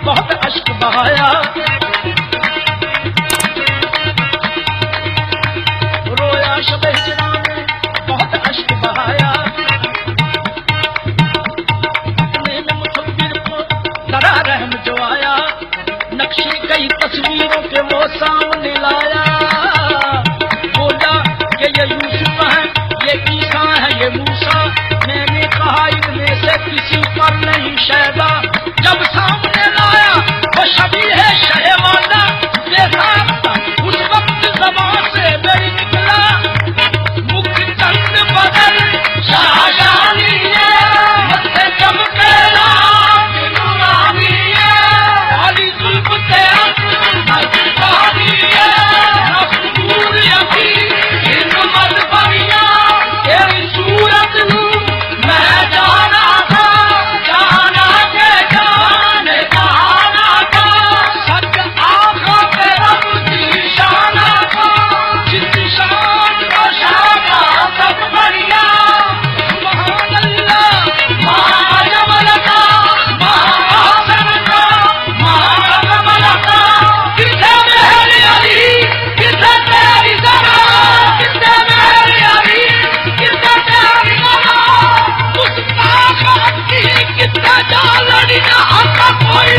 बहुत अश्क बहाया, रोया शब हिजरा में बहुत अश्क बहाया, अपने में मुसव्विर को डरा रहम जो आया, नक्शे कई तस्वीरों के वो सामने लाया, बोला कि ये यूसुफ है, ये ईसा है, ये मूसा, मैंने कहा इनमें से किसी पर नहीं शैदा, जब सामने लाया वो शबीह है शहवाना, देखा उस वक्त ज़बान से मेरी निकला मुख चंद बदल शाहजहानी मत्थे चमके लाल नूरानी काली जुल्फ से मस्तानी मखबूल यकी इन मज़हबिया तेरी सूरत नू मैं जाना था, जाना के जाने जाना था, सच आँखों पे रब की शाना था, जिस शान को शाना सब बढ़िया, सुभान अल्लाह माँ जमल का माँ आसन का माँ कमल का, किसे मेरी अली किसे तेरी ज़रा, किसे मेरी अली किसे तेरी ज़रा, उस आँखों की किसे जालनी ना आता कोई